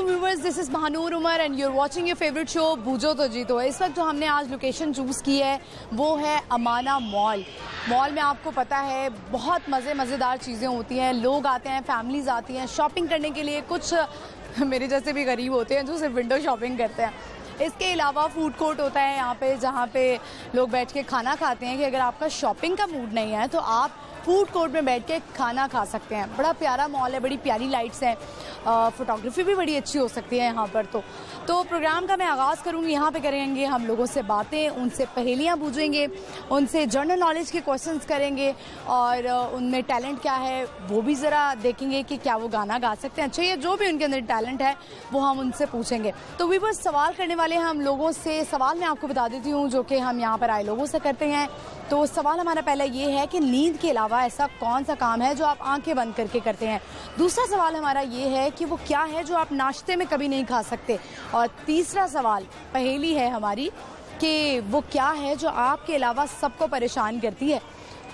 वालेकुम viewers, this is Mahanoor Umar and you're watching your favourite show बूझो तो जीतो। इस वक्त जो हमने आज लोकेशन चूज़ की है वो है अमाना मॉल। मॉल में आपको पता है बहुत मज़ेदार चीज़ें होती हैं, लोग आते हैं, फैमिलीज आती हैं शॉपिंग करने के लिए। कुछ मेरे जैसे भी गरीब होते हैं जो सिर्फ विंडो शॉपिंग करते हैं। इसके अलावा फूड कोर्ट होता है यहाँ पे, जहाँ पे लोग बैठ के खाना खाते हैं कि अगर आपका शॉपिंग का मूड नहीं है तो आप फूड कोर्ट में बैठ के खाना खा सकते हैं। बड़ा प्यारा मॉल है, बड़ी प्यारी लाइट्स हैं, फोटोग्राफी भी बड़ी अच्छी हो सकती है यहाँ पर। तो प्रोग्राम का मैं आगाज़ करूँगी, यहाँ पे करेंगे हम लोगों से बातें, उनसे पहेलियाँ पूछेंगे, उनसे जनरल नॉलेज के क्वेश्चंस करेंगे और उनमें टैलेंट क्या है वो भी ज़रा देखेंगे कि क्या वो गाना गा सकते हैं। अच्छा, ये जो भी उनके अंदर टैलेंट है वो हम उनसे पूछेंगे। तो भी बस सवाल करने वाले हैं हम लोगों से। सवाल मैं आपको बता देती हूँ जो कि हम यहाँ पर आए लोगों से करते हैं। तो सवाल हमारा पहला ये है कि नींद के अलावा ऐसा कौन सा काम है जो आप आंखें बंद करके करते हैं। दूसरा सवाल हमारा ये है कि वो क्या है जो आप नाश्ते में कभी नहीं खा सकते। और तीसरा सवाल पहेली है हमारी कि वो क्या है जो आपके अलावा सबको परेशान करती है।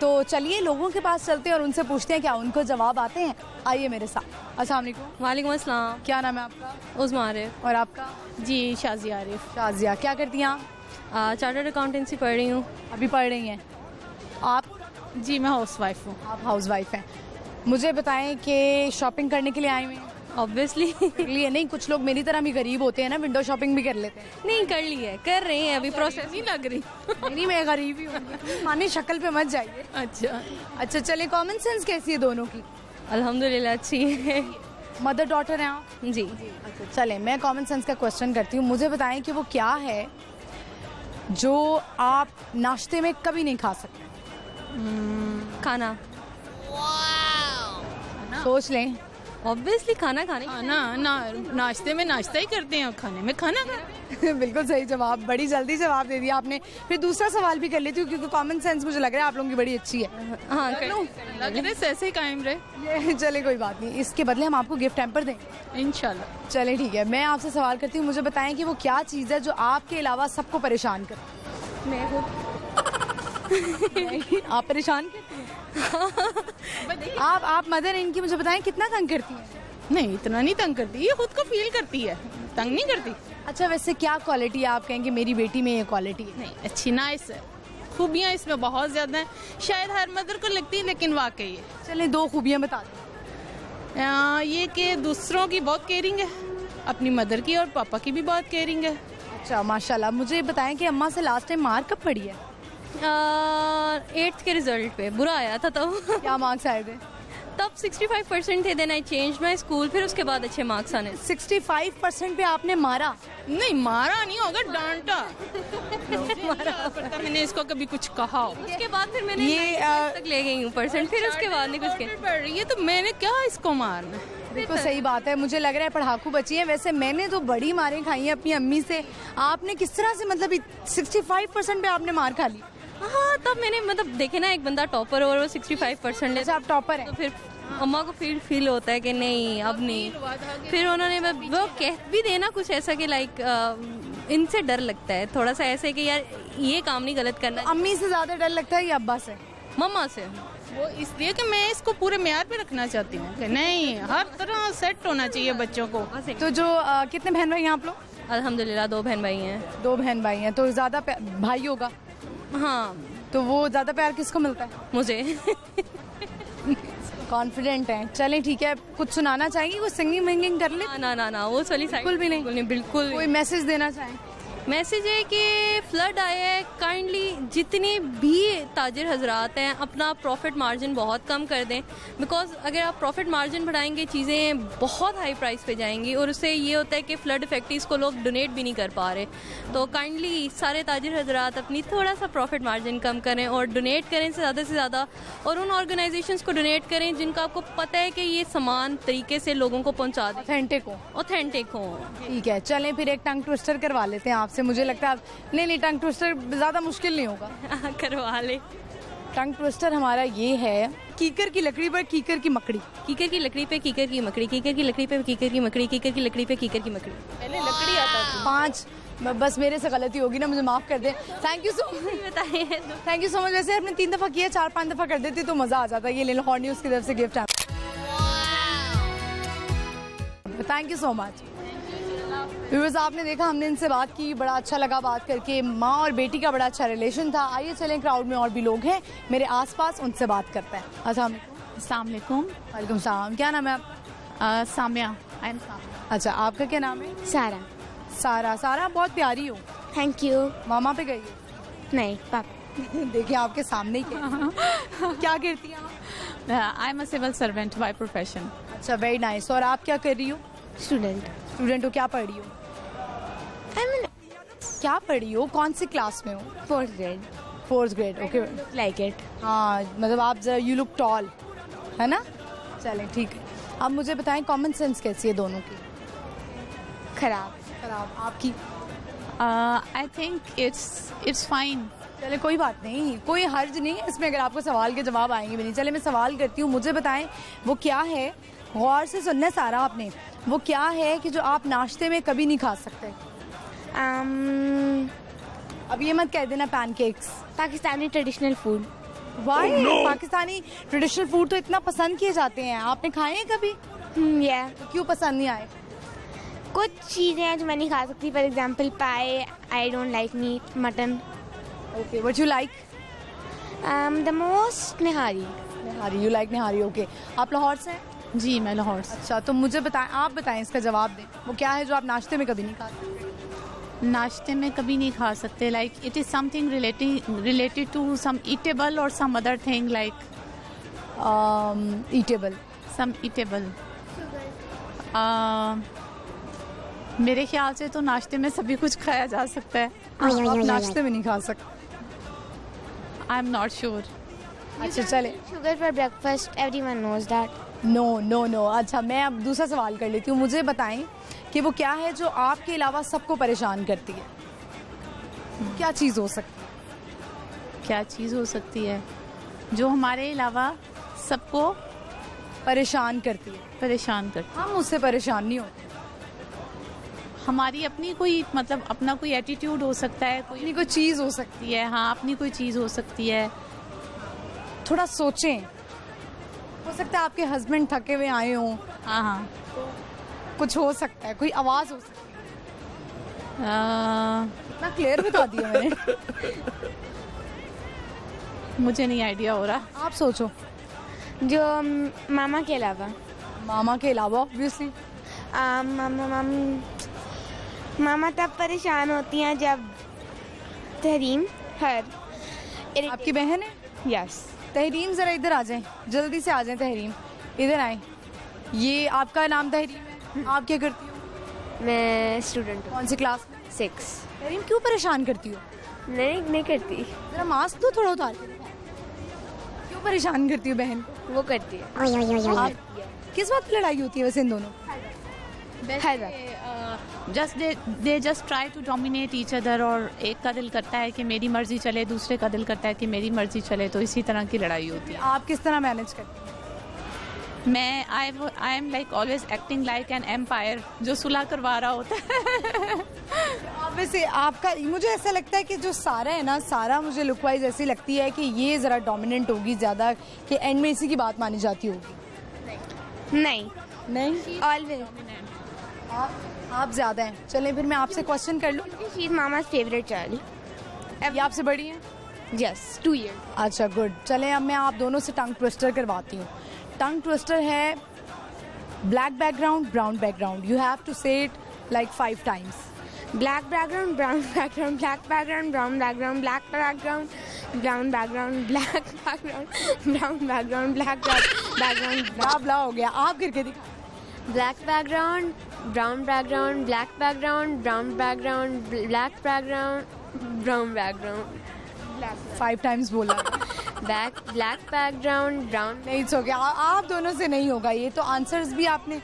तो चलिए लोगों के पास चलते हैं और उनसे पूछते हैं क्या उनको जवाब आते हैं। आइए मेरे साथ। अस्सलाम वालेकुम। वालेकुम अस्सलाम। क्या नाम है आपका? उस्मा आरिफ। और आपका? जी शाजिया आरिफ। शाजिया। क्या करती हैं आप? चार्टर्ड अकाउंटेंसी पढ़ रही हूँ। अभी पढ़ रही हैं आप? जी मैं हाउस वाइफ हूँ। आप हाउस वाइफ हैं। मुझे बताएं कि शॉपिंग करने के लिए आई हुई हैं? ऑब्वियसली। लिए नहीं, कुछ लोग मेरी तरह भी गरीब होते हैं ना, विंडो शॉपिंग भी कर लेते हैं। नहीं कर ली है, कर रहे हैं, अभी प्रोसेस नहीं लग रही। नहीं, मैं गरीब ही हूँ, माने शक्ल पे मत जाइए। अच्छा चलिए, कॉमन सेंस कैसी है दोनों की? अल्हम्दुलिल्लाह अच्छी है। मदर डॉटर हैं आप? जी। अच्छा चलें, मैं कॉमन सेंस का क्वेश्चन करती हूँ। मुझे बताएं कि वो क्या है जो आप नाश्ते में कभी नहीं खा सकते। खाना। सोच लें। ऑब्वियसली खाना खाने। नाश्ते में नाश्ता ही करते हैं और खाने में खाना खाते हैं। बिल्कुल सही जवाब, बड़ी जल्दी जवाब दे दिया आपने। फिर दूसरा सवाल भी कर लेती हूँ क्योंकि कॉमन सेंस मुझे लग रहा है आप लोगों की बड़ी अच्छी है। हाँ लग रहे से ऐसे ही कायम रहे। ये चले कोई बात नहीं, इसके बदले हम आपको गिफ्ट हैम्पर देंगे इंशाल्लाह। चले ठीक है, मैं आपसे सवाल करती हूँ। मुझे बताएं कि वो क्या चीज़ है जो आपके अलावा सबको परेशान करे। मैं हूँ। आप परेशान करती हैं? आप मदर इनकी मुझे बताएं कितना तंग करती हैं? नहीं इतना नहीं तंग करती, ये खुद को फील करती है, तंग नहीं करती। अच्छा, वैसे क्या क्वालिटी है आप कहेंगे मेरी बेटी में ये क्वालिटी है? नहीं अच्छी, नाइस है, खूबियाँ इसमें बहुत ज्यादा हैं, शायद हर मदर को लगती है लेकिन वाकई है। चलें, दो खूबियाँ बता दें। ये कि दूसरों की बहुत केयरिंग है, अपनी मदर की और पापा की भी बहुत केयरिंग है। अच्छा माशाल्लाह। मुझे बताएं कि अम्मा से लास्ट टाइम मार कब पड़ी है? 8th के रिजल्ट पे बुरा आया था तब। क्या मार्क्स आए थे? तब 65% थे, then I change my school, फिर उसके बाद अच्छे मार्क्स आने। 65% पे आपने मारा? नहीं मारा नहीं होगा, डांटा। मैंने इसको कभी कुछ कहा हो। उसके बाद फिर मैंने ये तक ले गई हूँ %, फिर उसके बाद नहीं कुछ पढ़ रही है तो मैंने क्या इसको मारना। बिल्कुल सही बात है, मुझे लग रहा है पढ़ाकू बची है। वैसे मैंने तो बड़ी मारें खाई हैं अपनी अम्मी से, आपने किस तरह से मतलब 65% पे आपने मार खा ली? हाँ तब मैंने मतलब देखे ना, एक बंदा टॉपर और वो 65% ले, अच्छा आप टॉपर हैं? तो फिर अम्मा को फील होता है कि नहीं अब नहीं। फिर उन्होंने वो कह भी देना कुछ ऐसा कि लाइक इनसे डर लगता है थोड़ा सा, ऐसे कि यार ये काम नहीं गलत करना। अम्मी से ज्यादा डर लगता है या अब्बा से? मम्मा से। वो इसलिए कि मैं इसको पूरे मेयार पे रखना चाहती हूँ कि नहीं हर तरह सेट होना चाहिए बच्चों को। तो जो कितने बहन भाई हैं आप लोग? अल्हम्दुलिल्लाह 2 बहन भाई हैं। 2 बहन भाई हैं, तो ज्यादा भाई होगा? हाँ। तो वो ज्यादा प्यार किसको मिलता है? मुझे। कॉन्फिडेंट हैं। चलें ठीक है, कुछ सुनाना चाहेंगी, कुछ सिंगिंग विंगिंग कर ले? ना वो वाली साइड बिल्कुल भी नहीं। बिल्कुल। कोई मैसेज देना चाहें? मैसेज है कि फ्लड आया है, काइंडली जितने भी ताजिर हजरात हैं अपना प्रॉफिट मार्जिन बहुत कम कर दें, बिकॉज अगर आप प्रॉफिट मार्जिन बढ़ाएंगे चीज़ें बहुत हाई प्राइस पे जाएंगी और उससे ये होता है कि फ्लड इफेक्टिव्स को लोग डोनेट भी नहीं कर पा रहे। तो काइंडली सारे ताजिर हजरात अपनी थोड़ा सा प्रॉफिट मार्जिन कम करें और डोनेट करें से ज़्यादा और उन ऑर्गेनाइजेशंस को डोनेट करें जिनका आपको पता है कि ये समान तरीके से लोगों को पहुँचा दें, ऑथेंटिक हो। ठीक है, चलें फिर एक टंग ट्विस्टर करवा लेते हैं आपसे। मुझे लगता है नहीं टंग ट्विस्टर ज्यादा मुश्किल नहीं होगा। करवा ले। टंग ट्विस्टर हमारा ये है, कीकर की लकड़ी पर कीकर की मकड़ी। कीकर की लकड़ी पे कीकर की मकड़ी, कीकर की लकड़ी पे कीकर की मकड़ी, कीकर की लकड़ी पे कीकर की मकड़ी। पहले लकड़ी आता था। 5 बस मेरे से गलती होगी ना, मुझे माफ कर दें। Thank you so much. बताइए। Thank you so much. वैसे आपने 3 दफा किया, 4-5 दफा कर देती तो मजा आ जाता। ये ले लो, हॉट न्यूज़ की तरफ से गिफ्ट है। Thank you so much. Viewers, आपने देखा हमने इनसे बात की, बड़ा अच्छा लगा बात करके। माँ और बेटी का बड़ा अच्छा रिलेशन था। आइए चलें, क्राउड में और भी लोग हैं मेरे आसपास, उनसे बात करते हैं। अस्सलाम वालेकुम। वालेकुम सलाम। क्या नाम है आप? सामिया। I am Samia. अच्छा, आपका क्या नाम है? सारा। सारा। सारा, बहुत प्यारी हो। Thank you. मामा पे गई हो? नहीं, पापा। देखिए आपके सामने ही क्या करती हैं आप? I am a civil servant by profession. अच्छा, वेरी नाइस। और आप क्या कर रही हो? स्टूडेंट। स्टूडेंट हो, क्या पढ़ रही हो? क्या पढ़ रही हो? कौन सी क्लास में हो? 4th grade। 4th grade। Okay. Like it। हाँ, मतलब आप जरा यू लुक टॉल, है ना? चलें, ठीक है। अब मुझे बताएं, कॉमन सेंस कैसी है दोनों की? खराब। खराब। आपकी? I think it's fine. चले, कोई बात नहीं, कोई हर्ज नहीं है इसमें अगर आपको सवाल के जवाब आएंगे भी नहीं। चले, मैं सवाल करती हूँ, मुझे बताएं वो क्या है, गौर से सुनना सारा आपने, वो क्या है कि जो आप नाश्ते में कभी नहीं खा सकते? अब ये मत कह देना pancakes. Pakistani traditional food. Why? Pakistani traditional food तो इतना पसंद किए जाते हैं, आपने खाए हैं कभी? या क्यों पसंद नहीं आए? कुछ चीज़ें हैं जो मैं नहीं खा सकती, for example pie. I don't like meat, mutton. Okay, what you like? The most nihari. Nihari. You like nihari. Okay. आप लाहौर से हैं? जी, मैं लाहौर से। अच्छा, तो मुझे बताएं, आप बताएं, इसका जवाब दें, वो क्या है जो आप नाश्ते में कभी नहीं खाते? नाश्ते में कभी नहीं खा सकते, like it is something related to some eatable or some other thing, like eatable. Some eatable. मेरे ख्याल से तो नाश्ते में सभी कुछ खाया जा सकता है। आप नाश्ते में नहीं खा सकते? I am not sure. अच्छा, चले। Sugar for breakfast, everyone knows that. No no no. अच्छा, मैं अब दूसरा सवाल कर लेती हूँ, मुझे बताएं कि वो क्या है जो आपके अलावा सबको परेशान करती है? क्या चीज़ हो सकती है? क्या चीज़ हो सकती है जो हमारे अलावा सबको परेशान करती है। परेशान करती हम उससे परेशान नहीं होते। है? हमारी अपनी कोई, मतलब अपना कोई एटीट्यूड हो सकता है, अपनी कोई चीज़ हो सकती है। हाँ, अपनी कोई चीज़ हो सकती है। है। थोड़ा सोचें, हो सकता है आपके हस्बैंड थके हुए आए हों, हाँ हाँ। कुछ हो सकता है, कोई आवाज़ हो सकती है। इतना क्लियर बता दिया मैंने। मुझे नहीं आइडिया हो रहा। आप सोचो। जो मामा के अलावा। मामा के अलावा ऑब्वियसली। मामा तब परेशान होती हैं जब तहरीम आपकी बहन है? यस। तहरीम, ज़रा इधर आ जाएं, जल्दी से आ जाएं तहरीम, इधर आएं। ये आपका नाम तहरीम है, आप क्या करती हो? मैं स्टूडेंट हूँ। कौन सी क्लास में? 6। तहरीम, क्यों परेशान करती हो? नहीं करती। ज़रा मास्क तो थोड़ा उतार के दिखाओ। क्यों परेशान करती हो बहन को? वो करती है। आप किस बात की लड़ाई होती है वैसे इन दोनों? हर वक्त। They just try to dominate each other, और एक का दिल करता है कि मेरी मर्जी चले, दूसरे का दिल करता है कि मेरी मर्जी चले, तो इसी तरह की लड़ाई होती है। आप किस तरह मैनेज करती हैं? मैं I am like always acting like an umpire जो सुलह करवा रहा होता है। आप वैसे आपका, मुझे ऐसा लगता है कि जो सारा है ना, सारा मुझे लुक वाइज ऐसी लगती है कि ये ज़रा डोमिनेंट होगी ज़्यादा, कि एंड में इसी की बात मानी जाती होगी। नहीं, ऑलवेज। आप ज़्यादा हैं। चलें, फिर मैं आपसे क्वेश्चन कर लूँ। She is mama's favourite child. ये आपसे बड़ी हैं? Yes, 2 years। अच्छा, गुड। चलें, अब मैं आप दोनों से टंग ट्विस्टर करवाती हूँ। टंग ट्विस्टर है black background, brown background. You have to say it like 5 times। Black background, brown background, black background, brown background, black background, brown background, black background, brown background, black background, ब्ला ब्ला हो गया, आप करके दिखा। black background, brown background, black background, brown background, black background, brown background, 5 times बोला। black background, brown। नहीं, it's okay. आप दोनों से नहीं होगा ये तो। आंसर्स भी आपने,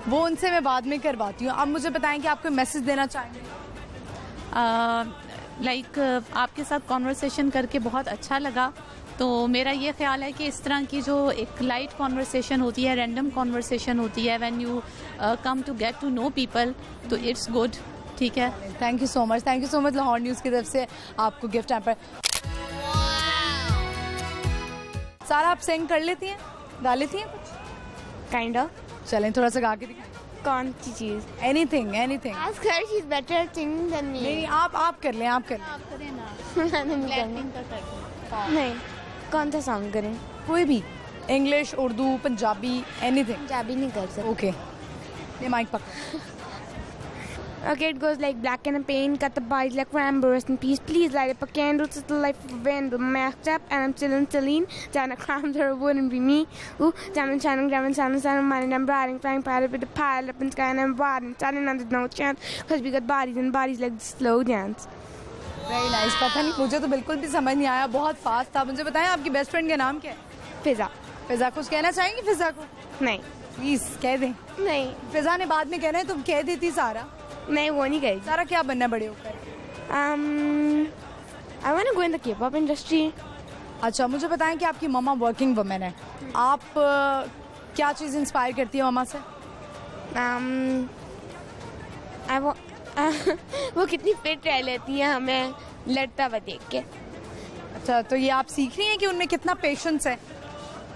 वो उनसे मैं बाद में करवाती हूँ। अब मुझे बताएं कि आप कोई मैसेज देना चाहेंगे? लाइक आपके साथ कॉन्वर्सेशन करके बहुत अच्छा लगा। तो मेरा ये ख्याल है कि इस तरह की जो एक लाइट कॉन्वर्सेशन होती है, रैंडम कॉन्वर्सेशन होती है, when you come to get to know people, तो इट्स गुड। ठीक है, thank you so much. Thank you so much Lahore news की तरफ से आपको गिफ्ट हैम्पर। सारा आप सिंग कर लेती हैं, गा लेती हैं कुछ? Kind of। चलें, थोड़ा सा गा के दिखाएं। कौन सी चीज़? Anything anything. Ask her, she's better at singing than me. नहीं आप कर लें, आप कर लें। मैंने नहीं करना। नहीं, कौन सा सॉन्ग करें? कोई भी, इंग्लिश, उर्दू, पंजाबी, एनीथिंग। पंजाबी नहीं कर सकते। ओके, ये माइक पकड़। Okay, it goes like black and a pain, cut the bodies like Rambo, rest in peace. Please light up a candle, it's the life of a vandal. Masked up, and I'm still in Celine. Jana crimes or it wouldn't be me. Ooh, Jana shining, Jana shining, minding, I'm riding, flying pilot with a pile up in sky, and I'm riding, standing under no chance, because we got bodies and bodies like the slow dance. Very nice. पता नहीं, मुझे तो बिल्कुल भी समझ नहीं आया, बहुत फास्ट था। मुझे बताएं आपकी बेस्ट फ्रेंड का नाम क्या है? फिजा। फिजा, कुछ कहना चाहेंगी फिजा को? नहीं प्लीज कह दें। नहीं फिजा ने बाद में कहना है, तुम कह देती सारा। नहीं, वो नहीं गई। सारा क्या बनना है बड़े होकर? I want to go in the K-pop industry. अच्छा, मुझे बताएं कि आपकी मम्मा वर्किंग वुमेन है, आप क्या चीज़ इंस्पायर करती है मम्मा से? वो कितनी फिट रह लेती है हमें लड़ता हुआ देख के। अच्छा, तो ये आप सीख रही हैं कि उनमें कितना पेशेंस है?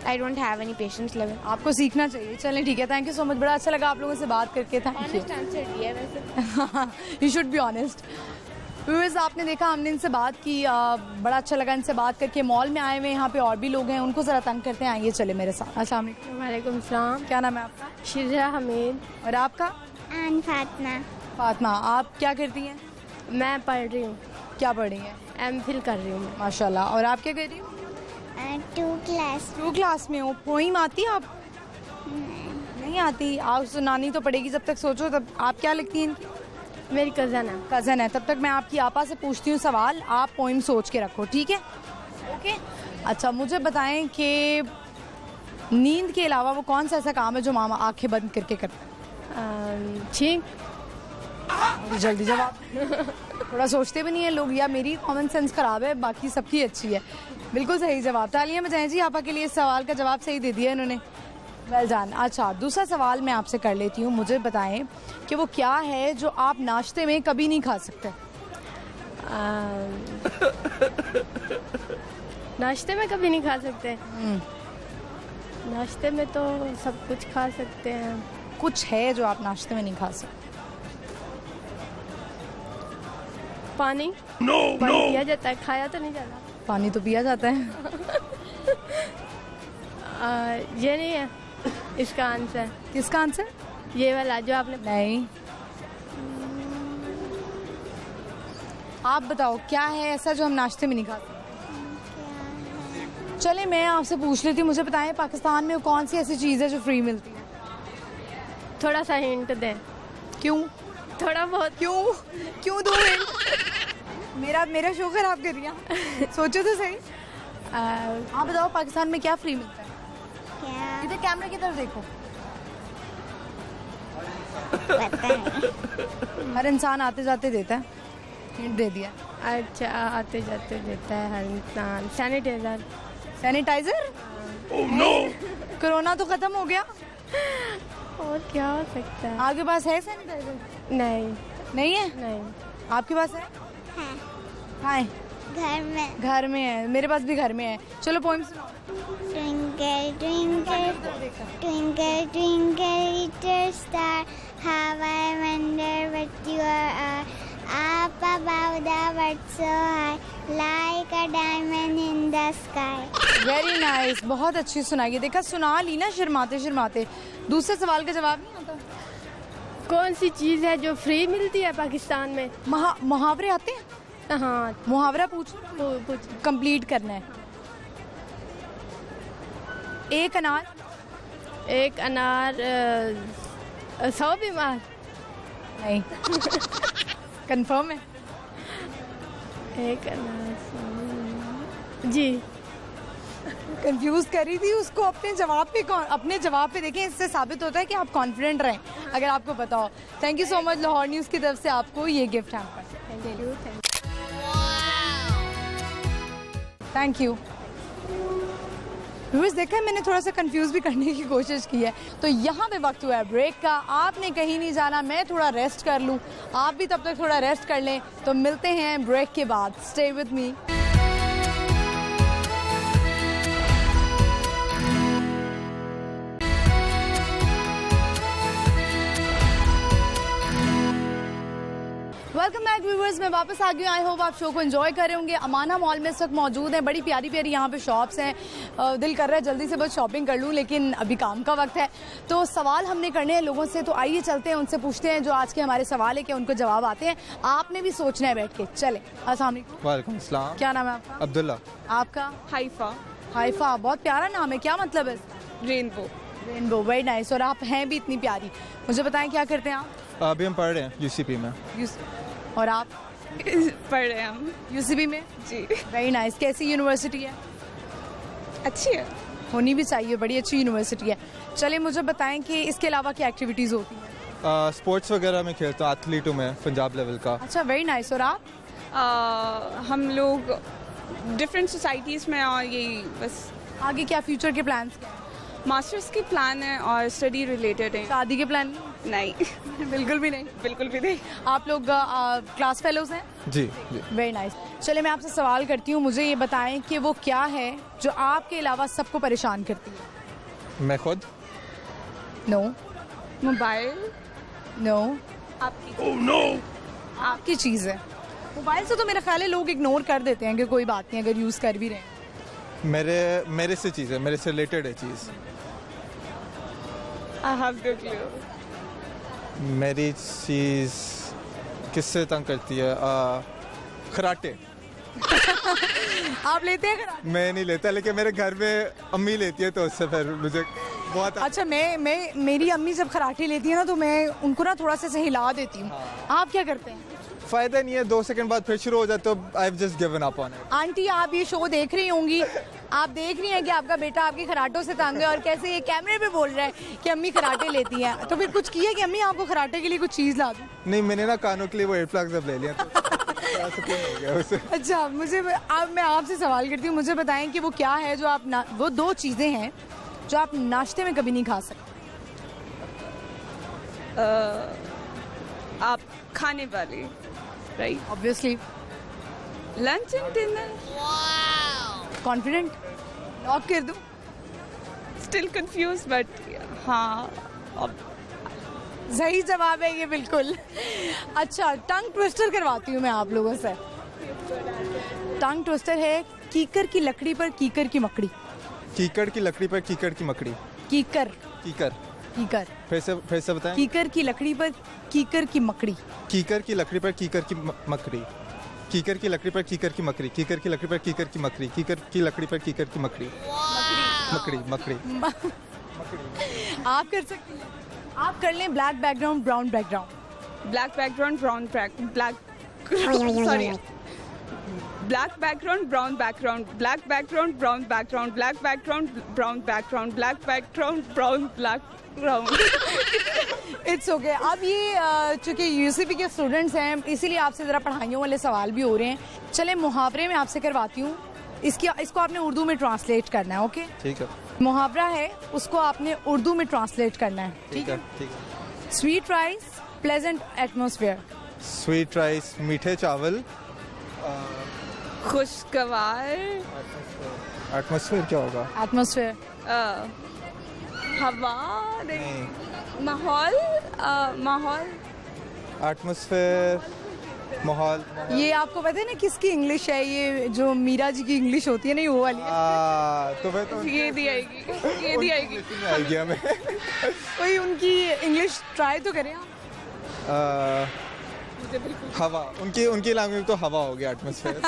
I don't have any patience level. आपको सीखना चाहिए। चलें ठीक है, थैंक यू सो मच, बड़ा अच्छा लगा आप लोगों से बात करके। Thank you. Honest answer दिया है वैसे। You should be honest. Viewers, आपने देखा, हमने इनसे बात की, बड़ा अच्छा लगा इनसे बात करके। मॉल में आए हुए यहाँ पे और भी लोग हैं, उनको ज़रा तंग करते हैं। आइए चले मेरे साथ। अस्सलाम वालेकुम। वालेकुम सलाम। क्या नाम है आपका? शिजा हमीद। और आपका? एंड फातिमा। फातिमा, आप क्या करती हैं? मैं पढ़ रही हूँ, क्या पढ़ रही हैं? MPhil कर रही हूँ। माशाल्लाह। और आप क्या कर रही हो? 2 क्लास में हो। पोइम आती है आप? नहीं आती। आप सुनानी तो पड़ेगी, जब तक सोचो। तब आप क्या लिखती हैं इनकी? मेरी कज़न है। कज़न है। तब तक मैं आपकी आपा से पूछती हूँ सवाल, आप पोइम सोच के रखो, ठीक है? ओके। अच्छा, मुझे बताएं कि नींद के अलावा वो कौन सा ऐसा काम है जो मामा आंखें बंद करके करते हैं? ठीक। जल्दी जवाब। थोड़ा सोचते भी नहीं है लोग, या मेरी कॉमन सेंस खराब है, बाकी सबकी अच्छी है। बिल्कुल सही जवाब। तालियां बजाएं जी आपा के लिए, इस सवाल का जवाब सही दे दिया इन्होंने। Well done. अच्छा, दूसरा सवाल मैं आपसे कर लेती हूँ। मुझे बताएं कि वो क्या है जो आप नाश्ते में कभी नहीं खा सकते? नाश्ते में कभी नहीं खा सकते? नाश्ते में तो सब कुछ खा सकते हैं। कुछ है जो आप नाश्ते में नहीं खा सकते? पानी। पानी पिया जाता है, खाया तो नहीं जाता। पानी तो पिया जाता है। ये नहीं है इसका आंसर। किसका आंसर? ये वाला जो आपने। नहीं, आप बताओ क्या है ऐसा जो हम नाश्ते में नहीं खाते? चले मैं आपसे पूछ लेती हूँ, मुझे बताएं पाकिस्तान में कौन सी ऐसी चीज़ है जो फ्री मिलती है? थोड़ा सा हिंट दें। क्यों? थोड़ा बहुत। क्यों दो हिंट? मेरा शो खराब कर रही हैं। सोचो तो सही। आप बताओ पाकिस्तान में क्या फ्री मिलता है? इधर कैमरे की तरफ देखो। हर इंसान आते जाते देता है। हिंट दे दिया। अच्छा, आते जाते देता है हर इंसान। Sanitizer. Sanitizer? Oh no, corona तो खत्म हो गया। और क्या हो सकता है? आपके पास है सैनिटाइजर? नहीं है? नहीं। आपके पास है? हाँ, घर में है। मेरे पास भी घर में है। चलो पोएम सुनाओ। Twinkle, twinkle, twinkle, twinkle, little star, how I wonder what you are. Up above the world so high, like a diamond in the sky. Very nice, बहुत अच्छी सुनाई। देखा, सुना ली ना शर्माते शर्माते। दूसरे सवाल का जवाब नहीं आता। कौन सी चीज़ है जो फ्री मिलती है पाकिस्तान में? मुहावरे आते हैं? हाँ, मुहावरा पूछ कुछ कंप्लीट करना है। एक अनार 100 बीमार। नहीं। कंफर्म है? एक अनार जी। कंफ्यूज कर रही थी उसको अपने जवाब पे। देखें, इससे साबित होता है कि आप कॉन्फिडेंट रहें अगर आपको पता हो। Thank you so much. Lahore news की तरफ से आपको ये गिफ्ट है। Thank you. व्यूअर्स, देखा है मैंने थोड़ा सा कंफ्यूज भी करने की कोशिश की है। तो यहाँ पे वक्त हुआ है ब्रेक का। आपने कहीं नहीं जाना, मैं थोड़ा रेस्ट कर लूँ, आप भी तब तक थोड़ा रेस्ट कर लें। तो मिलते हैं ब्रेक के बाद। Stay with me. Welcome back viewers, मैं वापस आ गई हूँ। आई होप आप शो को एंजॉय कर रहे होंगे। अमाना मॉल में इस वक्त मौजूद हैं। बड़ी प्यारी प्यारी यहाँ पे शॉप्स हैं। दिल कर रहा है जल्दी से बस शॉपिंग कर लूँ, लेकिन अभी काम का वक्त है। तो सवाल हमने करने हैं लोगों से, तो आइए चलते हैं उनसे पूछते हैं जो आज के हमारे सवाल है, क्या उनको जवाब आते हैं। आपने भी सोचना है बैठ के। चले, अस्सलाम वालेकुम। वालेकुम अस्सलाम। क्या नाम है आपका? अब्दुल्ला। आपका? हाइफा। हाइफा, बहुत प्यारा नाम है, क्या मतलब है? रेनबो। Rainbow, very nice. और आप हैं भी इतनी प्यारी। मुझे बताएं क्या करते हैं आप? अभी हम पढ़ रहे हैं यूसीपी में। और आप? पढ़ रहे हैं हम। यूसीपी में? जी। Very nice. कैसी यूनिवर्सिटी है? अच्छी है, होनी भी चाहिए, बड़ी अच्छी यूनिवर्सिटी है। चलिए मुझे बताएं कि इसके अलावा क्या एक्टिविटीज़ होती हैं? स्पोर्ट्स वगैरह में खेलता हूँ, एथलीट हूँ मैं पंजाब लेवल का। अच्छा, वेरी नाइस। और आप? हम लोग डिफरेंट सोसाइटीज़ में, और यही बस आगे क्या फ्यूचर के प्लान्स क्या हैं? मास्टर्स के प्लान है और स्टडी रिलेटेड है। शादी के प्लान? नहीं, बिल्कुल भी नहीं। बिल्कुल भी नहीं। आप लोग क्लास फेलोज हैं? जी जी। Very nice. चलिए मैं आपसे सवाल करती हूँ, मुझे ये बताएं कि वो क्या है जो आपके अलावा सबको परेशान करती है? मैं खुद। नो। मोबाइल। नो। आपकी आपकी चीज़ है। मोबाइल से तो मेरा ख्याल है लोग इग्नोर कर देते हैं कि कोई बात नहीं अगर यूज़ कर भी रहे हैं। मेरे से चीज़ है, मेरे से रिलेटेड है चीज़। I have no clue. मेरी चीज़ किससे तंग करती है? खराटे। आप लेते हैं खराटे? मैं नहीं लेता, लेकिन मेरे घर में अम्मी लेती है, तो उससे फिर मुझे बहुत। अच्छा, मेरी अम्मी जब खराटे लेती है ना तो मैं उनको ना थोड़ा सा हिला देती हूँ। आप क्या करते हैं? फ़ायदा नहीं है, 2 सेकंड बाद फिर शुरू हो जाए, तो I have just given up on it. Aunty, आप ये शो देख रही होंगी, आप देख रही हैं कि आपका बेटा आपके खराटों से तंग है और कैसे ये कैमरे पे बोल रहा है कि अम्मी खराटे लेती हैं, तो फिर कुछ किया कि अम्मी आपको खराटे के लिए कुछ चीज़ ला दूँ? नहीं, मैंने ना कानों के लिए वो एयरप्लग्स अब ले लिया, तो थोड़ा सुकून हो गया उसे। अच्छा, अब मैं आपसे सवाल करती हूँ, मुझे बताएं कि वो क्या है जो आप वो 2 चीज़ें हैं जो आप नाश्ते में कभी नहीं खा सकते? आप खाने वाले, right? Obviously. Lunch and dinner. Confident? Lock कर दूँ? स्टिल कंफ्यूज, बट हाँ, अब सही जवाब है ये, बिल्कुल। अच्छा, टंग ट्विस्टर करवाती हूँ मैं आप लोगों से। टंग ट्विस्टर है कीकर की लकड़ी पर कीकर की मकड़ी। कीकड़ की लकड़ी पर कीकड़ की मकड़ी। कीकर। कीकर। कीकर। फिर से बताएं। कीकर की लकड़ी पर कीकर की मकड़ी। कीकर की लकड़ी पर कीकर की मकड़ी। कीकर की लकड़ी पर कीकर की मकड़ी। कीकर की लकड़ी पर कीकर की मकड़ी। कीकर की लकड़ी पर कीकर की मकड़ी। मकड़ी मकड़ी। आप कर सकती हैं। आप कर लें black background brown background. Black background brown black sorry black background brown background, black background brown background, black background brown background, black background brown background. It's okay. अब ये चूंकि यूसीपी के स्टूडेंट्स हैं, इसीलिए आपसे ज़रा पढ़ाइयों वाले सवाल भी हो रहे हैं। चले मुहावरे में आपसे करवाती हूँ। इसको आपने उर्दू में ट्रांसलेट करना है। ओके, ठीक है। मुहावरा है, उसको आपने उर्दू में ट्रांसलेट करना है। ठीक है, ठीक है। Sweet rice pleasant atmosphere. Sweet rice मीठे चावल। खुशगवार। एटमॉस्फेयर क्या होगा? एटमोसफेयर। हवा नहीं, माहौल। माहौल। एटमॉस्फेयर, माहौल। ये आपको पता है ना किसकी इंग्लिश है? ये जो मीरा जी की इंग्लिश होती है ना, ये वो वाली है। तो मैं तो ये दी आएगी, ये दी आएगी। नहीं आएगी हमें। कोई उनकी इंग्लिश ट्राई तो करें आप। हवा, उनकी लैंग्वेज तो हवा हो गया, एटमॉस्फेयर।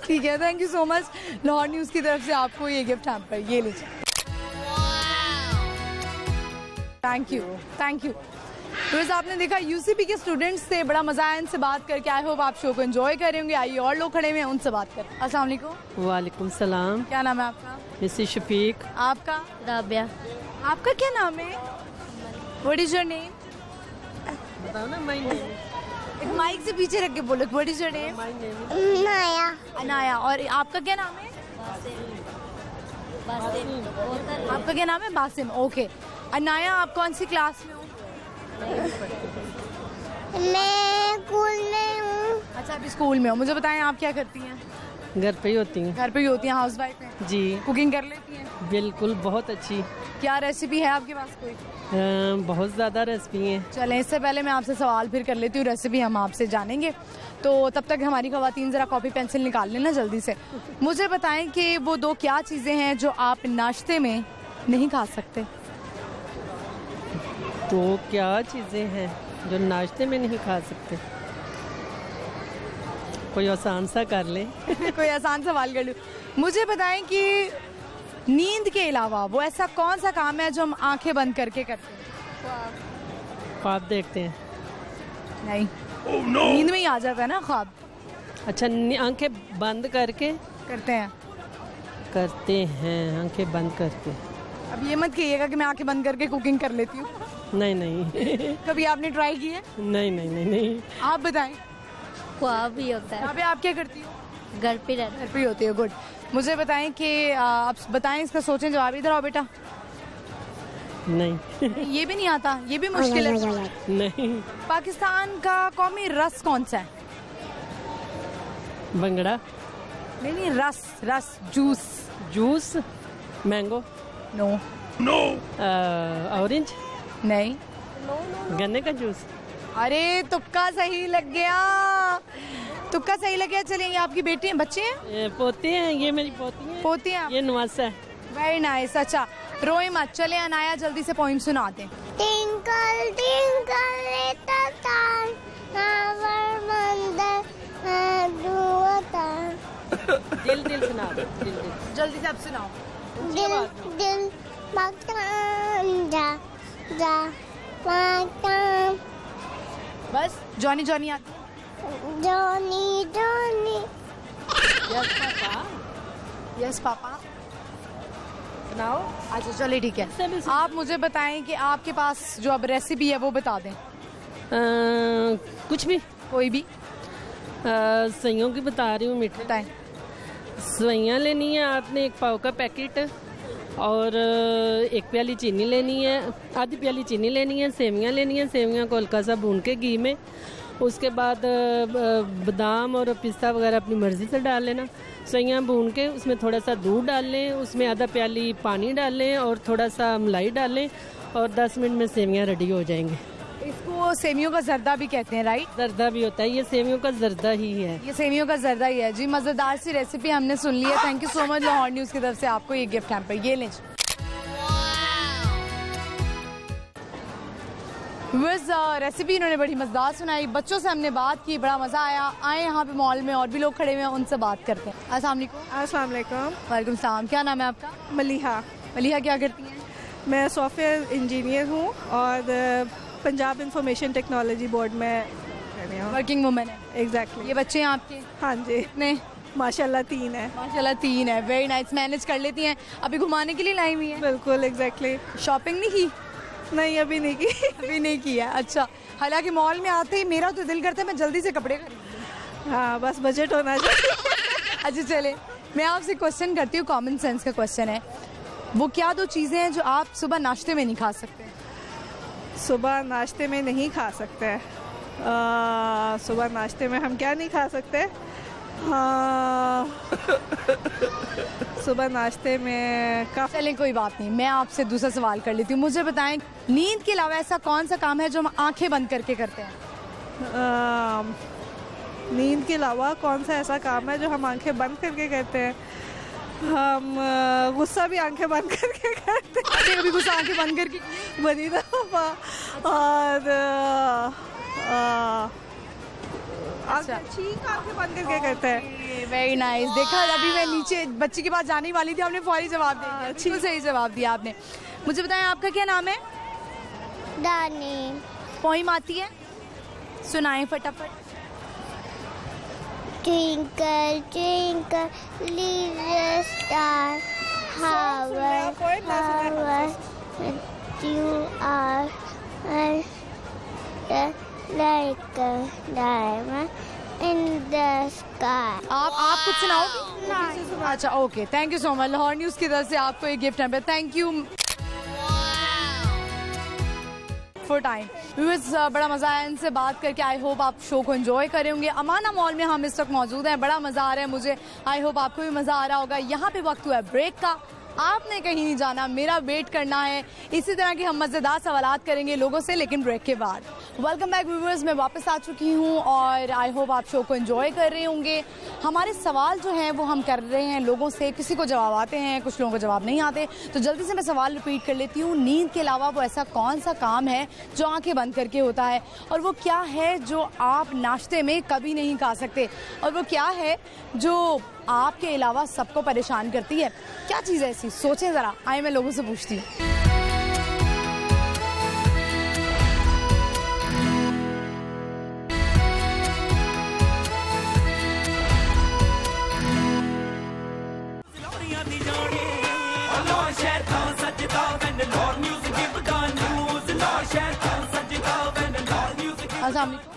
ठीक है, thank you so much. Lahore news की तरफ से आपको ये गिफ्ट हैम्पर, ये लीजिए। Thank you, thank you. तो वैसे आपने देखा यूसीपी के स्टूडेंट्स से बड़ा मजा आया इनसे बात करके। आई होप आप शो को एंजॉय कर रहे होंगे। आइए और लोग खड़े हुए हैं, उनसे बात करें। अस्सलाम वालेकुम। वालेकुम सलाम। क्या नाम है आपका? मिसेस शफीक। आपका? राबिया। आपका क्या नाम है? What is your name? बताओ ना, माय नेम। एक माइक से पीछे रख के बोलो, what is your name? Naya. Anaya. और आपका क्या नाम है? आपका क्या नाम है? बासिम। ओके अनाया, आप कौन सी क्लास में हो? मैं स्कूल में हूँ। अच्छा, अभी स्कूल में हो। मुझे बताएं आप क्या करती हैं? घर पे ही होती हैं। घर पे ही होती हैं, हाउस वाइफ हैं? जी। कुकिंग कर लेती हैं? बिल्कुल, बहुत अच्छी। क्या रेसिपी है आपके पास कोई? बहुत ज़्यादा रेसिपी हैं। चलें, इससे पहले मैं आपसे सवाल फिर कर लेती हूँ, रेसिपी हम आपसे जानेंगे। तो तब तक हमारी ख़वातीन ज़रा कॉपी पेंसिल निकाल लेना जल्दी से। मुझे बताएं कि वो दो क्या चीज़ें हैं जो आप नाश्ते में नहीं खा सकते? तो क्या चीज़ें हैं जो नाश्ते में नहीं खा सकते? कोई आसान सा कर ले। कोई आसान सवाल कर लूँ। मुझे बताएं कि नींद के अलावा वो ऐसा कौन सा काम है जो हम आंखें बंद करके करते हैं? ख्वाब देखते हैं। नहीं, नींद में ही आ जाता है ना ख्वाब। अच्छा, आंखें बंद करके करते हैं। आंखें बंद करके। अब ये मत कहिएगा कि मैं आंखें बंद करके कुकिंग कर लेती हूँ। नहीं नहीं। कभी आपने ट्राई की है? नहीं नहीं नहीं नहीं। आप बताएं। ख्वाब भी होता यहाँ पे आप क्या करती हो? घर पे रहता घर पे ही होती है। गुड। मुझे बताएं कि आप बताएं, इसका सोचें जवाब। इधर आओ बेटा। नहीं। ये भी नहीं आता, ये भी मुश्किल है। नहीं। पाकिस्तान का कौमी रस कौन सा है? भंगड़ा। नहीं नहीं, रस juice. Juice. Mango. No. Orange. नहीं। गन्ने का जूस। अरे तुक्का सही लग गया, तुक्का सही लग गया। चलिए, ये आपकी बेटी है, बच्चे हैं? पोते हैं, ये मेरी पोती है। पोती हैं? ये नवासा है। Very nice. अच्छा, रोए मत। चले अनाया, जल्दी से पोइम सुना दें। Twinkle, twinkle, little star, how I wonder do what दिल दिल सुना दो। दिल दिल। जल्दी से आप सुनाओ। दिल मकान जा मकान बस जॉनी जॉनी आती Johnny Johnny यस पापा सुनाओ। अच्छा चलिए ठीक है। आप मुझे बताएं कि आपके पास जो अब रेसिपी है वो बता दें। कुछ भी, कोई भी सइयों की बता रही हूँ। मीठे बताएं। सइयाँ लेनी है आपने, 1 पाव का पैकेट, और 1 प्याली चीनी लेनी है, आधी प्याली चीनी लेनी है। सेवियाँ लेनी है, सेवियाँ को हल्का सा भून के घी में। उसके बाद बादाम और पिस्ता वगैरह अपनी मर्ज़ी से डाल लेना। सइयाँ भून के उसमें थोड़ा सा दूध डाल लें, उसमें आधा प्याली पानी डाल लें और थोड़ा सा मलाई डाल लें, और 10 मिनट में सेवियाँ रेडी हो जाएंगे। इसको सेवियों का जर्दा भी कहते हैं, राइट? जर्दा भी होता है, ये सेवियों का जर्दा ही है। ये सेवियों का जर्दा ही है जी। मज़ेदार सी रेसिपी हमने सुन ली है। Thank you so much. Lahore news की तरफ से आपको ये गिफ्ट हैम्पर, ये लें। रेसिपी इन्होंने बड़ी मज़ेदार सुनाई, बच्चों से हमने बात की, बड़ा मज़ा आया। आए यहाँ पे मॉल में और भी लोग खड़े हुए हैं, उनसे बात करते हैं। अस्सलाम वालेकुम। वालेकुम सलाम। क्या नाम है आपका? मलिहा। मलिहा, क्या करती हैं? मैं सॉफ्टवेयर इंजीनियर हूँ और पंजाब इंफॉर्मेशन टेक्नोलॉजी बोर्ड में वर्किंग वुमेन है। एग्जैक्टली। ये बच्चे हैं आपके? हाँ जी। कितने? माशाल्लाह 3 है। माशाल्लाह 3 है। Very nice. मैनेज कर लेती हैं। अभी घुमाने के लिए लाई हुई है? बिल्कुल एग्जैक्टली। शॉपिंग नहीं की? नहीं, अभी नहीं की। अभी नहीं किया। अच्छा, हालांकि मॉल में आते ही मेरा तो दिल करता है मैं जल्दी से कपड़े खरीद लूं। हाँ, बस बजट होना चाहिए। अच्छा चले, मैं आपसे क्वेश्चन करती हूँ, कॉमन सेंस का क्वेश्चन है। वो क्या 2 चीज़ें हैं जो आप सुबह नाश्ते में नहीं खा सकते? सुबह नाश्ते में नहीं खा सकते? सुबह नाश्ते में हम क्या नहीं खा सकते? सुबह नाश्ते में चलें, कोई बात नहीं, मैं आपसे दूसरा सवाल कर लेती हूँ। मुझे बताएं, नींद के अलावा ऐसा कौन सा काम है जो हम आंखें बंद करके करते हैं? नींद के अलावा कौन सा ऐसा काम है जो हम आंखें बंद करके करते हैं? हम गुस्सा भी आंखें बंद करके करते हैं। कभी गुस्सा आंखें बंद करके? बनी दफा। और ठीक आंखें बंद करके करते हैं। Very nice. देखा, अभी मैं नीचे बच्ची के पास जाने वाली थी, आपने फौरी जवाब दिया। बिल्कुल सही जवाब दिया आपने। मुझे बताएं, आपका क्या नाम है? Danny पोइम आती है, सुनाएं फटाफट। Twinkle twinkle little star how you are like a diamond in the sky. आप कुछ सुनाओ? अच्छा okay, thank you so much. Lahore news की तरफ से आपको एक गिफ्ट है। Thank you for time. बड़ा मज़ा आया इनसे बात करके। आई होप आप शो को एंजॉय करे होंगे। अमाना मॉल में हम इस वक्त मौजूद हैं, बड़ा मज़ा आ रहा है मुझे। आई होप आपको भी मज़ा आ रहा होगा। यहाँ पे वक्त हुआ है ब्रेक का। आपने कहीं नहीं जाना, मेरा वेट करना है। इसी तरह के हम मज़ेदार सवालात करेंगे लोगों से, लेकिन ब्रेक के बाद। वेलकम बैक व्यूअर्स, मैं वापस आ चुकी हूँ और आई होप आप शो को एंजॉय कर रहे होंगे। हमारे सवाल जो हैं वो हम कर रहे हैं लोगों से, किसी को जवाब आते हैं, कुछ लोगों को जवाब नहीं आते। तो जल्दी से मैं सवाल रिपीट कर लेती हूँ। नींद के अलावा वो ऐसा कौन सा काम है जो आंखें बंद करके होता है, और वो क्या है जो आप नाश्ते में कभी नहीं खा सकते, और वो क्या है जो आपके अलावा सबको परेशान करती है? क्या चीज़ है ऐसी? सोचें ज़रा। आए मैं लोगों से पूछती हूँ।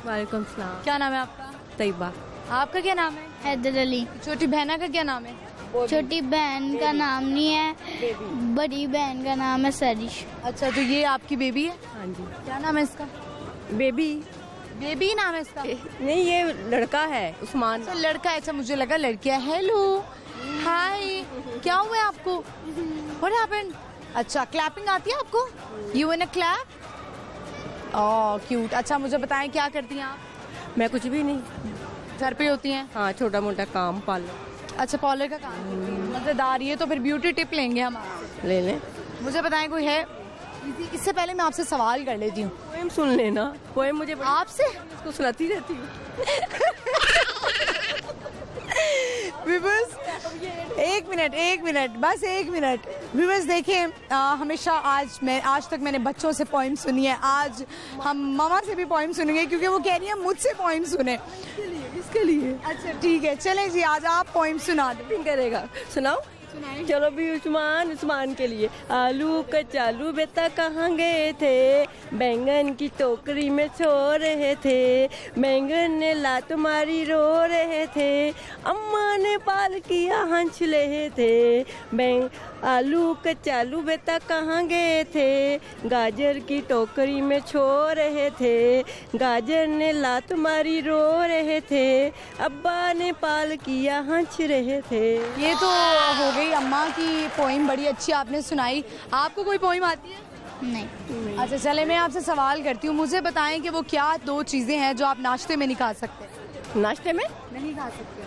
वालेकुम सलाम। क्या नाम है आपका? तैयबा। आपका क्या नाम है? हैदर अली। छोटी बहना का क्या नाम है? छोटी बहन का नाम नहीं है, बड़ी बहन का नाम है सरिश। अच्छा, तो ये आपकी बेबी है? हाँ जी। क्या नाम है इसका? बेबी बेबी नाम है इसका? नहीं, ये लड़का है उस्मान। अच्छा, लड़का है। अच्छा, मुझे लगा लड़की है। हेलो, हाय, क्या हुआ है आपको? What happened? अच्छा, क्लैपिंग आती है आपको? You want to clap? Oh cute. अच्छा, मुझे बताएं क्या करती हैं आप? मैं कुछ भी नहीं, घर पे होती हैं? हाँ, छोटा मोटा काम पार्लर। अच्छा, पार्लर का काम। मजेदार। ये तो फिर ब्यूटी टिप लेंगे हम आपसे। ले लें। मुझे बताएं कोई है? इससे पहले मैं आपसे सवाल कर लेती हूँ। पोएम सुन लेना। पोएम मुझे आपसे इसको सुनाती रहती हूँ। व्यूअर्स, एक मिनट बस एक मिनट। व्यूअर्स देखिए, हमेशा आज तक मैंने बच्चों से पोइम सुनी है। आज हम मामा से भी पोइम सुनेंगे, क्योंकि वो कह रही है मुझसे पोइम सुने। इसके लिए। अच्छा ठीक है, चलें जी, आज आप पोइम सुना दें। करेगा, सुनाओ। चलो भी उस्मान के लिए। आलू कचालू बेटा कहाँ गए थे, बैंगन की टोकरी में सो रहे थे, बैंगन ने लात मारी रो रहे थे, अम्मा ने पाल किया हंस रहे थे। आलू कचालू बेटा कहाँ गए थे, गाजर की टोकरी में सो रहे थे, गाजर ने लात मारी रो रहे थे, अब्बा ने पाल किया हंस रहे थे। ये तो हो गई अम्मा की पोइम, बड़ी अच्छी आपने सुनाई। आपको कोई पोइम आती है? नहीं। अच्छा चले, मैं आपसे सवाल करती हूँ। मुझे बताएं कि वो क्या 2 चीज़ें हैं जो आप नाश्ते में नहीं खा सकते? नाश्ते में नहीं खा सकते।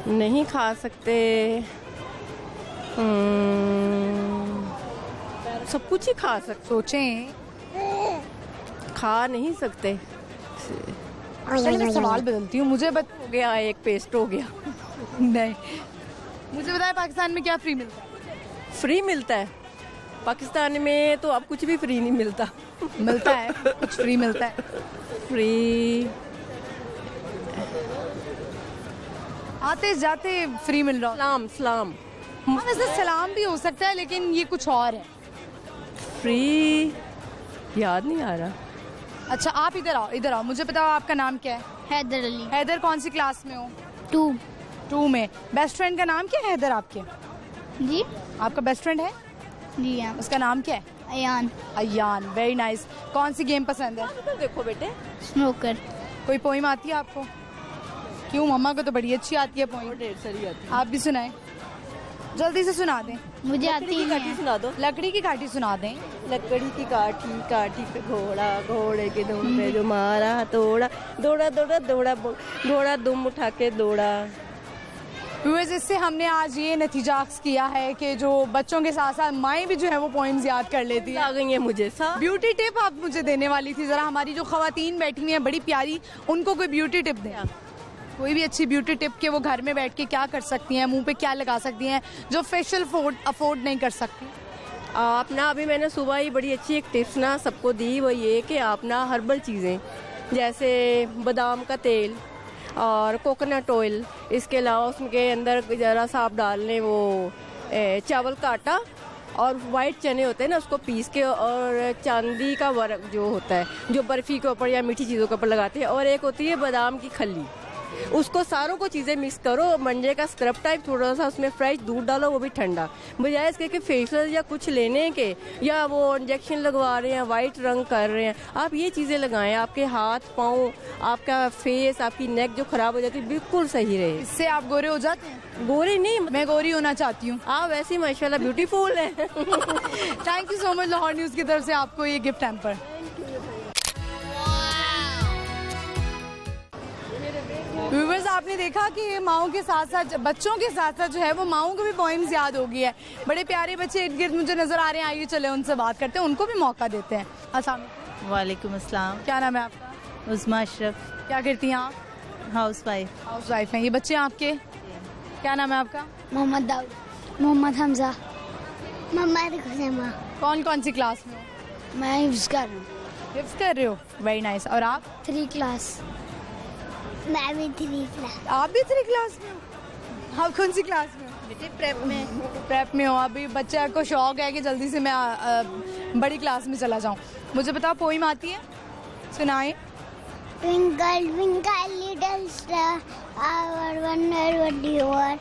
नहीं खा सकते। सब कुछ ही खा सकते। सोचें। खा नहीं सकते। चलिए मैं सवाल बदलती हूँ। मुझे हो गया, एक पेस्ट हो गया। नहीं, मुझे बताएं पाकिस्तान में क्या फ्री मिलता है? फ्री मिलता है पाकिस्तान में? तो अब कुछ भी फ्री नहीं मिलता। मिलता है, कुछ फ्री मिलता है। फ्री आते जाते फ्री मिल रहा सलाम सलाम। हाँ, वैसे सलाम भी हो सकता है, लेकिन ये कुछ और है। फ्री याद नहीं आ रहा। अच्छा, आप इधर आओ, मुझे बताओ आपका नाम क्या है? हैदर अली। हैदर, कौन सी क्लास में हो? 2 में। बेस्ट फ्रेंड का नाम क्या है हैदर आपके? जी। आपका बेस्ट फ्रेंड है? जी हाँ। उसका नाम क्या है? अयान। Ayan, very nice. कौन सी गेम पसंद है? देखो बेटे, स्नोकर। कोई पोइम आती है आपको? क्यों, मम्मा को तो बड़ी अच्छी आती है पोइम। ढेर सारी आती है। आप भी सुनाएं, जल्दी से सुना दें। मुझे आती लकड़ी की काठी है। सुना दो। लकड़ी की काठी सुना दें। लकड़ी की काठी, काठी पे घोड़ा, घोड़े के दुम पे जो मारा तोड़ा, दौड़ा दौड़ा दौड़ा, घोड़ा दुम उठा के दौड़ा। व्यूअर्स, इससे हमने आज ये नतीजा अख्ज़ किया है कि जो बच्चों के साथ साथ माएँ भी जो है वो पोइम्स याद कर लेती हैं। आ गई है मुझे सब। ब्यूटी टिप आप मुझे देने वाली थी, ज़रा हमारी जो ख़वातीन बैठी हुई हैं बड़ी प्यारी, उनको कोई ब्यूटी टिप दें। कोई भी अच्छी ब्यूटी टिप के वो घर में बैठ के क्या कर सकती हैं, मुंह पे क्या लगा सकती हैं जो फेशियल अफोर्ड नहीं कर सकती? आप ना, अभी मैंने सुबह ही बड़ी अच्छी एक टिप्स ना सबको दी, वो ये कि आप ना हर्बल चीज़ें जैसे बादाम का तेल और कोकोनट ऑयल, इसके अलावा उसके अंदर ज़रा सा आप डाल लें वो चावल का आटा और वाइट चने होते हैं ना, उसको पीस के, और चांदी का वर्क जो होता है जो बर्फ़ी के ऊपर या मीठी चीज़ों के ऊपर लगाते हैं, और एक होती है बादाम की खल्ली, उसको सारों को चीज़ें मिक्स करो, मंजे का स्क्रब टाइप, थोड़ा सा उसमें फ्रेश दूध डालो, वो भी ठंडा, बजाय इसके कि फेशियल या कुछ लेने के या वो इंजेक्शन लगवा रहे हैं, वाइट रंग कर रहे हैं, आप ये चीज़ें लगाएं, आपके हाथ पाँव, आपका फेस, आपकी नेक जो ख़राब हो जाती है बिल्कुल सही रहे। इससे आप गोरे हो जाते हैं? गोरे नहीं, मैं गोरी होना चाहती हूँ। आप वैसे माशाल्लाह ब्यूटीफुल है। Thank you so much Lahore news की तरफ से आपको ये गिफ्ट हैम्पर। व्यूअर्स, आपने देखा कि माओं के साथ साथ बच्चों के साथ साथ जो है वो माओं को भी पोइम्स याद हो गई है। बड़े प्यारे बच्चे इर्द गिर्द मुझे नजर आ रहे हैं, आइए चले उनसे बात करते हैं, उनको भी मौका देते हैं। अस्सलाम वालेकुम अस्सलाम। क्या नाम है आपका? उस्मा अशरफ। क्या करती हैं आप? House wife. हाउस वाइफ हैं। ये बच्चे आपके? क्या नाम है आपका? मोहम्मद दाऊद, मोहम्मद हमजा, मोहम्मद खुशैमा। कौन कौन सी क्लास में हो? मैं हिफ्ज़ कर रहा हूँ। हिफ्ज़ कर रहे हो, वेरी नाइस। और आप? 3 क्लास। मैं भी 3 क्लास। आप भी 3 क्लास में हो? आप कौन सी क्लास में हो? बेटे प्रेप में। प्रेप में हो। अभी बच्चे को शौक है कि जल्दी से मैं बड़ी क्लास में चला जाऊँ। मुझे बताओ, पोइम आती है? सुनाए। Twinkle, twinkle, little star, I wonder what you are.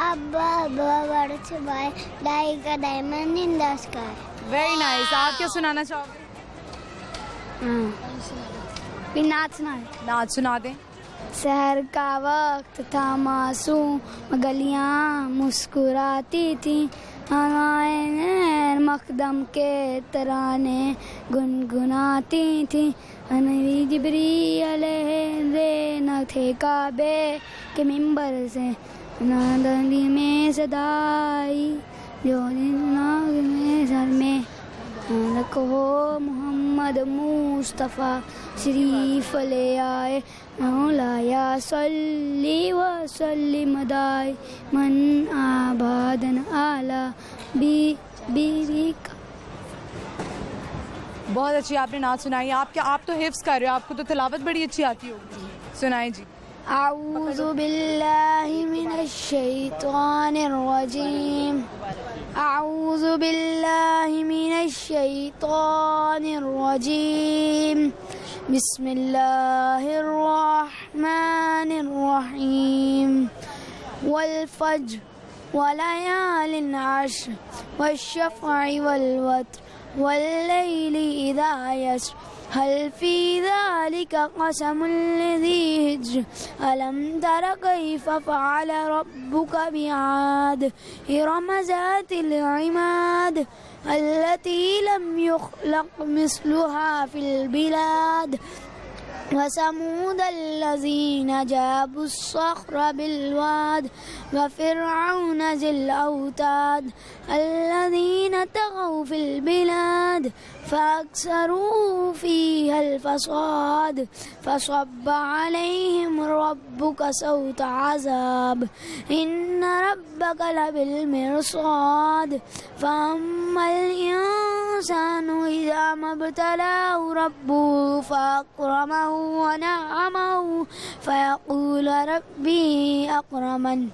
Above our sky, like a diamond in the sky. Very nice. आप क्या सुनाना चाहोगे? नाच नाच सुना दें। शहर का वक्त था मासूम, गलियां मुस्कुराती थी, हवाएं मकदम के तराने गुनगुनाती थी, अनबी जिब्री अलैहि न थे काबे के मिंबर से, नादली में सदाई जो नाग में सर में, कहो मोहम्मद मुस्तफ़ा शरीफ ले आए, मौलाया सल्ली व सल्लिम दाई मन आबादन आला बी का। बहुत अच्छी आपने नाच सुनाई। आप तो हिफ्ज़ कर रहे हो, आपको तो तिलावत बड़ी अच्छी आती होगी। सुनाए जी। अऊज़ु बिल्लाहि मिनश शैतानिर रजीम, अऊज़ु बिल्लाहि मिनश शैतानिर रजीम, बिस्मिल्लाहिर रहमानिर रहीम, वल फज्र वलयालिन अश्र वश्शफ़अ वल वत्र वल्लैलि इज़ा यस्र, हल फी ज़ालिका क़समुल लिज़ी हिज्र, अलम तर कैफ़ फ़अल रब्बुका बिआद, इरम ज़ातिल इमाद, अल्लती लम युख़लक़ मिस्लुहा फ़िल बिलाद, वसमूद अल्लज़ीना जाबुस्सख्र बिलवाद, वफ़िरऔन ज़िल औताद, अल्लज़ीना तग़ौ फ़िल बिलाद, फ़अक्सरू फ़ीहल फ़साद, फ़सब्ब अलैहिम रब्बुका सौता अज़ाब, इन्न रब्बका लबिल मिरसाद, फ़अम्मल इंसानु इज़ा मब्तलाहु रब्बुहु फ़अकरमहु व नअमहु फ़यक़ूल रब्बी अकरमन।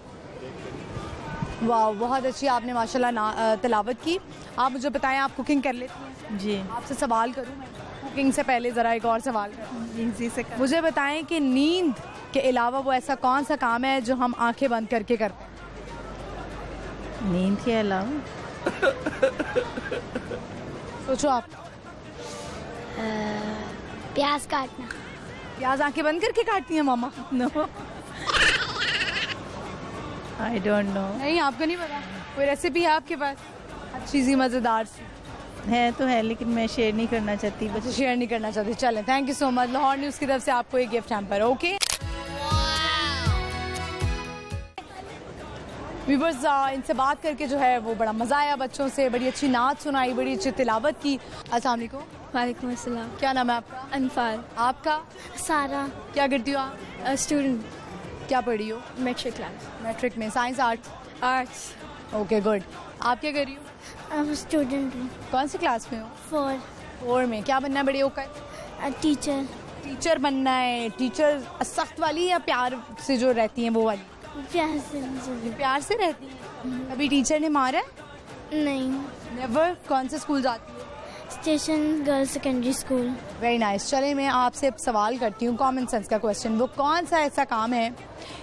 वाह, बहुत अच्छी आपने माशाल्लाह तिलावत की। आप मुझे बताएं, आप कुकिंग कर लेती हैं? जी। आपसे सवाल करूं मैं कुकिंग से पहले? ज़रा एक और सवाल करूं। जी से मुझे बताएं कि नींद के अलावा वो ऐसा कौन सा काम है जो हम आंखें बंद करके करते हैं? नींद के अलावा सोचो आप। प्याज काटना। प्याज आंखें बंद करके काटती हैं मामा? No, I don't know. नहीं, आपको नहीं पता? कोई रेसिपी है आपके पास अच्छी सी मज़ेदार सी? है तो है, लेकिन मैं शेयर नहीं करना चाहती। बस शेयर नहीं करना चाहती। चलें, thank you so much. Lahore news की तरफ से आपको एक गिफ्ट हैम्पर। ओके व्यूअर्स, इनसे बात करके जो है वो बड़ा मज़ा आया, बच्चों से बड़ी अच्छी नाच सुनाई, बड़ी अच्छी तिलावत की। अस्सलाम वालेकुम। वालेकुम अस्सलाम। क्या नाम है आपका? अनफाल। आपका? सारा। क्या करती हो आप? स्टूडेंट। क्या पढ़ी हो? Matric class. मैट्रिक में? Science, arts? Arts. Okay, good. आप क्या कर रही हो? I'm स्टूडेंट हूँ। कौन सी क्लास में हो? 4 में। क्या बनना है बड़े होकर? टीचर। टीचर बनना है। टीचर सख्त वाली या प्यार से जो रहती हैं वो वाली? प्यार से। प्यार से रहती हैं। कभी टीचर ने मारा है? नहीं। नेवर। कौन से स्कूल जाती हो? Station girls secondary school. Very nice. चले मैं आपसे अब सवाल करती हूँ कॉमन सेंस का क्वेश्चन। वो कौन सा ऐसा काम है,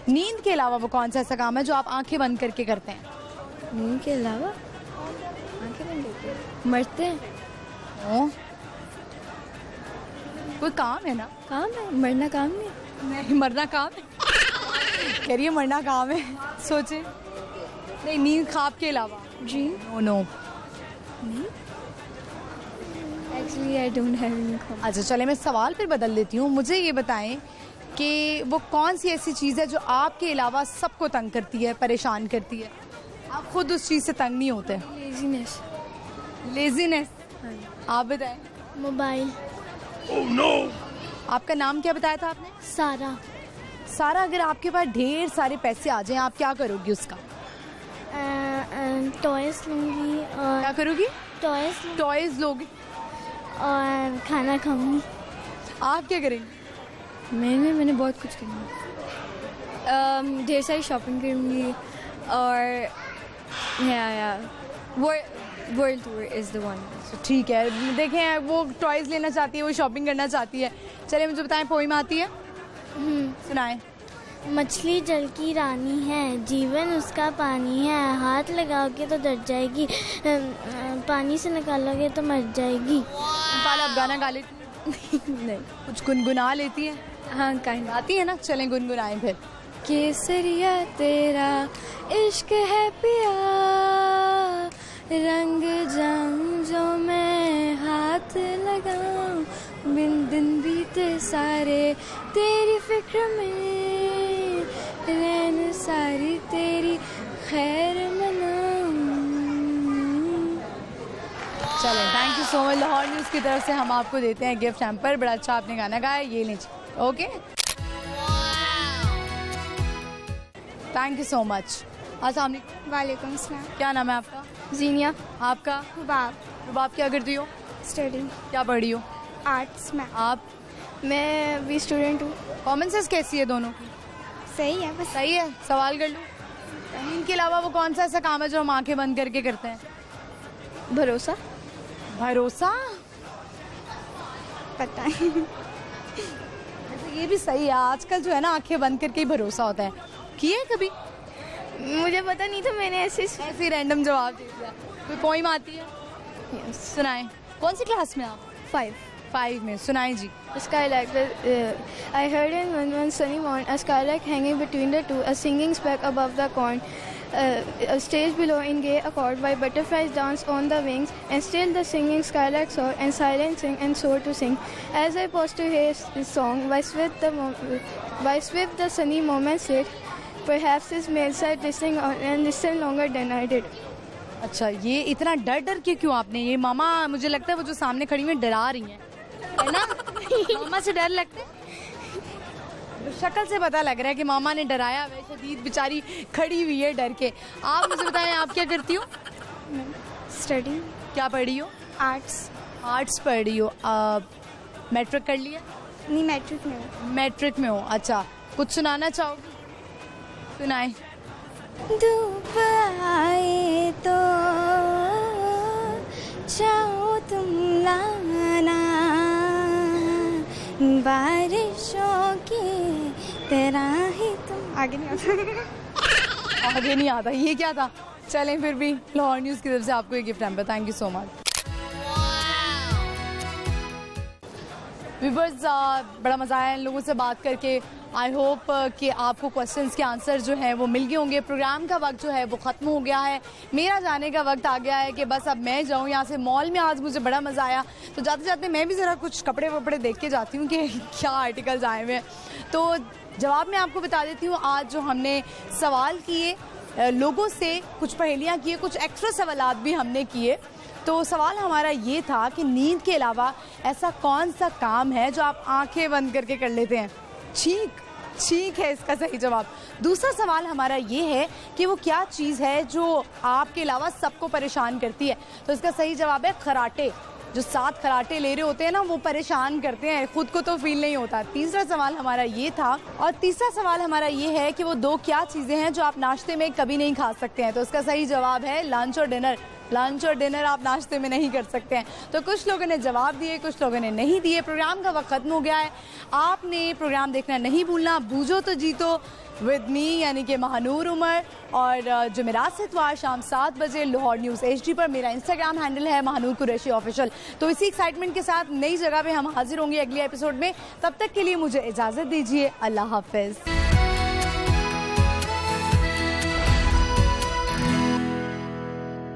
नींद के अलावा वो कौन सा ऐसा काम है जो आप आंखें बंद करके करते हैं? नींद के अलावा आंखें बंद करके मरते हैं। ओ, कोई काम है ना? काम है, मरना काम नहीं। नहीं, मरना काम है। कह रही है मरना काम है। सोचे नहीं, नींद ख्वाब के अलावा। जी no no, actually I don't have any ख्वाब। अच्छा चले मैं सवाल फिर बदल देती हूँ। मुझे ये बताएं कि वो कौन सी ऐसी चीज़ है जो आपके अलावा सबको तंग करती है, परेशान करती है, आप खुद उस चीज़ से तंग नहीं होते? लेजीनेस। लेजीनेस। आप बताएं। मोबाइल। आपका नाम क्या बताया था आपने? सारा। सारा, अगर आपके पास ढेर सारे पैसे आ जाएं आप क्या करोगी उसका? टॉयज लूँगी। और क्या करोगी? टॉयज लोगी और खाना खाऊंगी। आप क्या करेंगे? मैंने बहुत कुछ करना। ढेर सारी शॉपिंग करूँगी और world tour is the one. ठीक है, देखें वो टॉयज लेना चाहती है, वो शॉपिंग करना चाहती है। चलिए मुझे बताएं, पोइम आती है? सुनाएं। मछली जल की रानी है, जीवन उसका पानी है, हाथ लगाओगे तो डर जाएगी, पानी से निकालोगे तो मर जाएगी। आप गाना गा लेती? नहीं, कुछ गुनगुना लेती है? हाँ, काइंड आती है ना। चलें गुनगुनाएं फिर। केसरिया तेरा इश्क है पिया, रंग जाऊं जो मैं हाथ लगाऊं, बिन दिन बीते सारे तेरी फिक्र में, रहन सारी तेरी खैर मनाऊं। चलें, thank you so much. Lahore news की तरफ से हम आपको देते हैं गिफ्ट हैम्पर। बड़ा अच्छा आपने गाना गाया, ये लीजिए। Okay, thank you so much. अस्सलाम वालेकुम। वालेकुम सलाम। क्या नाम है आपका? जीनिया। आपका? हुबाब। रुबाब, क्या करती हो? स्टडी। क्या पढ़ रही हो? आर्ट्स में। आप? मैं भी स्टूडेंट हूँ। कॉमन सेंस कैसी है दोनों की? सही है बस। सही है। सवाल कर लूँ? इनके अलावा वो कौन सा ऐसा काम है जो हम आंखें बंद करके करते हैं? भरोसा। भरोसा? पता है। ये भी सही है। आजकल जो है ना, आंखें बंद करके ही भरोसा होता है। किए कभी? मुझे पता नहीं था, मैंने ऐसे रैंडम जवाब दे दिया। कोई पोइम आती है? सुनाएं। कौन सी क्लास में आप? 5 में। सुनाएं जी। Skylark. I heard in one sunny morn a skylark hanging between the two, a singing speck above the corn. A stage below in gay accord, while butterflies dance on the wings, and still the singing skylark soar, and silent sing and soar to sing. As I paused to hear his song, why swift the sunny moments lit, perhaps his male side listening on and listen longer than I did. अच्छा, ये इतना डर डर के क्यों आपने? ये मामा, मुझे लगता है वो जो सामने खड़ी हुई डरा रही हैं, है ना? मामा से डर लगता है? शक्ल से पता लग रहा है कि मामा ने डराया है। शदीद बेचारी खड़ी हुई है डर के। आप मुझे बताएं, आप क्या करती हो? स्टडी। क्या पढ़ रही हो? आर्ट्स पढ़ रही हो। मैट्रिक कर लिया? नहीं, मैट्रिक में हूँ। मैट्रिक में हो। अच्छा, कुछ सुनाना चाहोगे? सुनाए। धूप आए तो चाहो तुम लाना, बारिशों की तरह ही तुम। आगे नहीं आता। आगे नहीं आता। ये क्या था? चलें फिर भी लाहौर न्यूज़ की तरफ से आपको ये गिफ्ट है। Thank you so much. Viewers, बड़ा मज़ा आया इन लोगों से बात करके। आई होप कि आपको क्वेश्चंस के आंसर जो हैं वो मिल गए होंगे। प्रोग्राम का वक्त जो है वो ख़त्म हो गया है। मेरा जाने का वक्त आ गया है कि बस अब मैं जाऊँ यहाँ से। मॉल में आज मुझे बड़ा मज़ा आया, तो जाते जाते मैं भी ज़रा कुछ कपड़े वपड़े देख के जाती हूँ कि क्या आर्टिकल्स आए हुए हैं। तो जवाब मैं आपको बता देती हूँ। आज जो हमने सवाल किए लोगों से, कुछ पहेलियाँ किए, कुछ एक्स्ट्रा सवालात भी हमने किए। तो सवाल हमारा ये था कि नींद के अलावा ऐसा कौन सा काम है जो आप आंखें बंद करके कर लेते हैं? छींक है इसका सही जवाब। दूसरा सवाल हमारा ये है कि वो क्या चीज़ है जो आपके अलावा सबको परेशान करती है? तो इसका सही जवाब है खराटे। जो 7 खराटे ले रहे होते हैं ना, वो परेशान करते हैं, खुद को तो फील नहीं होता। तीसरा सवाल हमारा ये था। और तीसरा सवाल हमारा ये है कि वो 2 क्या चीज़ें हैं जो आप नाश्ते में कभी नहीं खा सकते हैं? तो इसका सही जवाब है लंच और डिनर। लंच और डिनर आप नाश्ते में नहीं कर सकते हैं। तो कुछ लोगों ने जवाब दिए, कुछ लोगों ने नहीं दिए। प्रोग्राम का वक्त खत्म हो गया है। आपने प्रोग्राम देखना नहीं भूलना। बूझो तो जीतो विद मी यानी कि महानूर उमर, और जुमेरात से इतवार शाम 7 बजे लाहौर न्यूज़ HD पर। मेरा इंस्टाग्राम हैंडल है महानूर कुरैशी ऑफिशियल। तो इसी एक्साइटमेंट के साथ नई जगह पे हम हाजिर होंगे अगले एपिसोड में। तब तक के लिए मुझे इजाज़त दीजिए। अल्लाह हाफिज़।